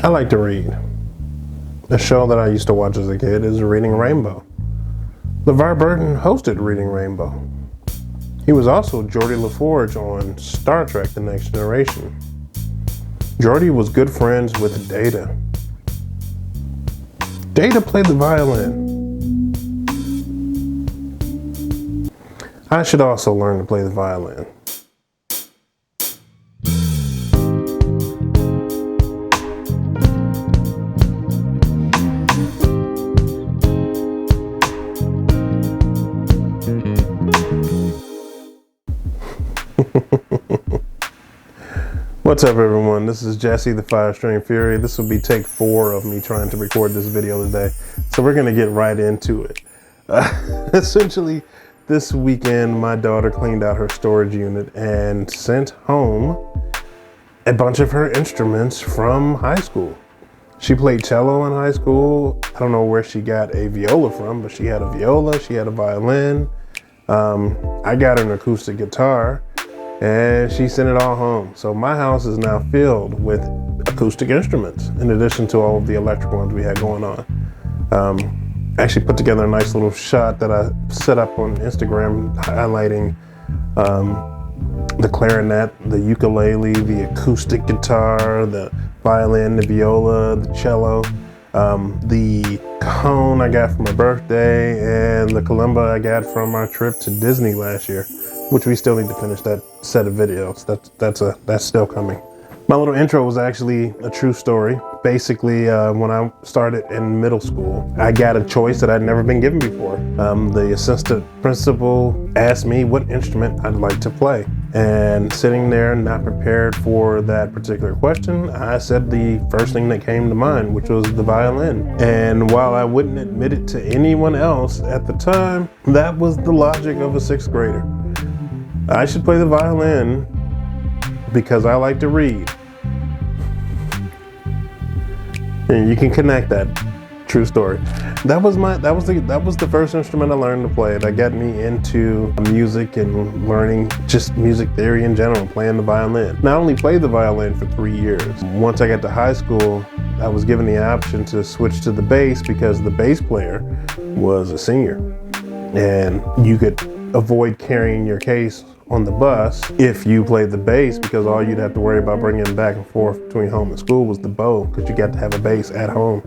I like to read. The show that I used to watch as a kid is Reading Rainbow. LeVar Burton hosted Reading Rainbow. He was also Geordi LaForge on Star Trek: The Next Generation. Geordi was good friends with Data. Data played the violin. I should also learn to play the violin. What's up, everyone? This is Jesse, the Fire String Fury. This will be take 4 of me trying to record this video today. So we're going to get right into it. Essentially, this weekend, my daughter cleaned out her storage unit and sent home a bunch of her instruments from high school. She played cello in high school. I don't know where she got a viola from, but she had a viola, she had a violin. I got an acoustic guitar. And she sent it all home. So my house is now filled with acoustic instruments, in addition to all of the electric ones we had going on. I actually put together a nice little shot that I set up on Instagram, highlighting the clarinet, the ukulele, the acoustic guitar, the violin, the viola, the cello, the cajon I got for my birthday, and the kalimba I got from our trip to Disney last year, which we still need to finish that set of videos. That's still coming. My little intro was actually a true story. Basically, when I started in middle school, I got a choice that I'd never been given before. The assistant principal asked me what instrument I'd like to play. And sitting there not prepared for that particular question, I said the first thing that came to mind, which was the violin. And while I wouldn't admit it to anyone else at the time, that was the logic of a 6th grader. I should play the violin because I like to read. And you can connect that. True story. That was the first instrument I learned to play that got me into music and learning just music theory in general, playing the violin. And I only played the violin for 3 years. Once I got to high school, I was given the option to switch to the bass because the bass player was a senior. And you could avoid carrying your case on the bus if you played the bass, because all you'd have to worry about bringing back and forth between home and school was the bow, because you got to have a bass at home.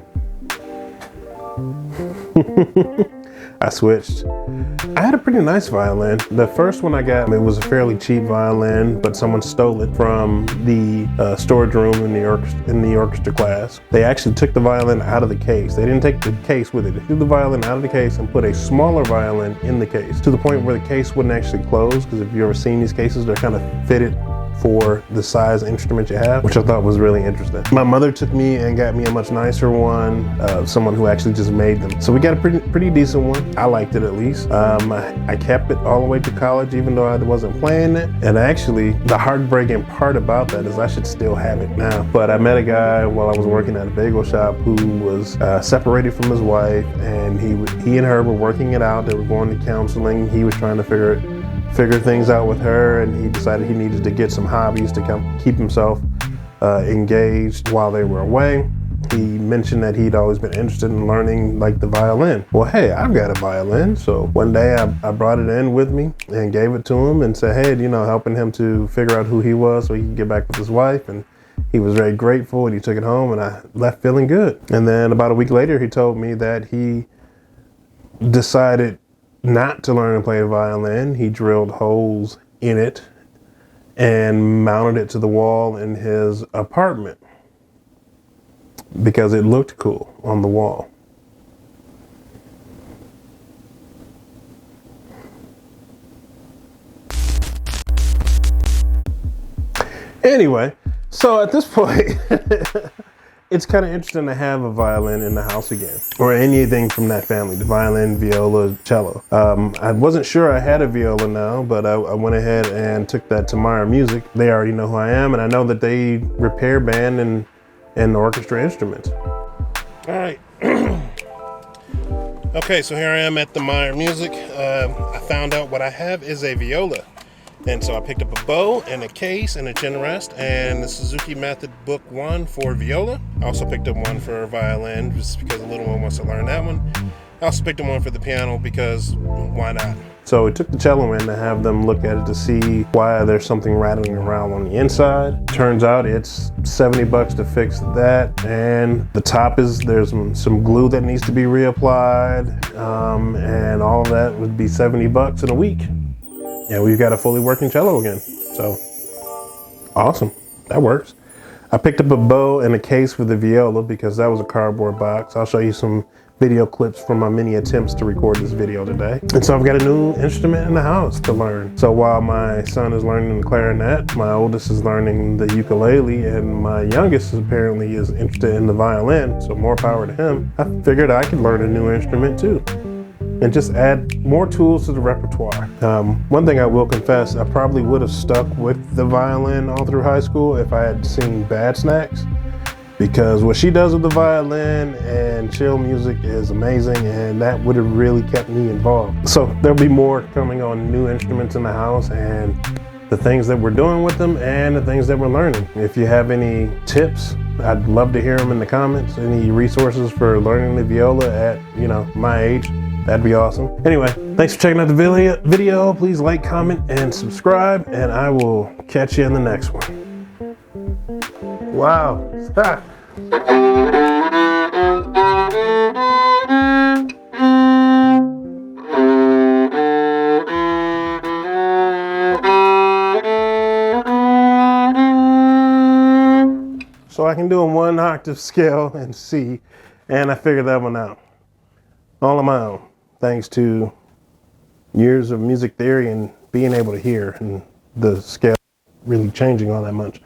I switched. I had a pretty nice violin. The first one I got, it was a fairly cheap violin, but someone stole it from the storage room in the orchestra class. They actually took the violin out of the case. They didn't take the case with it. They took the violin out of the case and put a smaller violin in the case, to the point where the case wouldn't actually close, because if you've ever seen these cases, they're kind of fitted for the size instrument you have, which I thought was really interesting. My mother took me and got me a much nicer one, someone who actually just made them. So we got a pretty decent one. I liked it, at least. I kept it all the way to college, even though I wasn't playing it. And actually, the heartbreaking part about that is I should still have it now. But I met a guy while I was working at a bagel shop who was separated from his wife, and he and her were working it out. They were going to counseling. He was trying to figure things out with her, and he decided he needed to get some hobbies to keep himself engaged while they were away. He mentioned that he'd always been interested in learning like the violin. Well, hey, I've got a violin. So one day I brought it in with me and gave it to him and said, hey, helping him to figure out who he was so he could get back with his wife. And he was very grateful, and he took it home, and I left feeling good. And then about a week later, he told me that he decided not to learn to play the violin. He drilled holes in it and mounted it to the wall in his apartment because it looked cool on the wall. Anyway, so at this point, it's kind of interesting to have a violin in the house again, or anything from that family, the violin, viola, cello. I wasn't sure I had a viola now, but I went ahead and took that to Meyer Music. They already know who I am, and I know that they repair band and orchestra instruments. All right. Okay, so here I am at the Meyer Music. I found out what I have is a viola. And so I picked up a bow and a case and a chin rest and the Suzuki Method Book 1 for viola. I also picked up one for violin just because the little one wants to learn that one. I also picked up one for the piano because why not? So we took the cello in to have them look at it to see why there's something rattling around on the inside. Turns out it's 70 bucks to fix that, and the top is, there's some glue that needs to be reapplied, and all of that would be 70 bucks in a week. And we've got a fully working cello again. So awesome, that works. I picked up a bow and a case for the viola because that was a cardboard box. I'll show you some video clips from my many attempts to record this video today. And so I've got a new instrument in the house to learn. So while my son is learning the clarinet, my oldest is learning the ukulele, and my youngest apparently is interested in the violin, so more power to him, I figured I could learn a new instrument too and just add more tools to the repertoire. One thing I will confess, I probably would have stuck with the violin all through high school if I had seen Bad Snacks, because what she does with the violin and chill music is amazing, and that would have really kept me involved. So there'll be more coming on new instruments in the house and the things that we're doing with them and the things that we're learning. If you have any tips, I'd love to hear them in the comments. Any resources for learning the viola at, my age, that'd be awesome. Anyway, thanks for checking out the video. Please like, comment, and subscribe, and I will catch you in the next one. Wow. So I can do a 1 octave scale in C, and I figured that one out all on my own, thanks to years of music theory and being able to hear and the scale really changing all that much.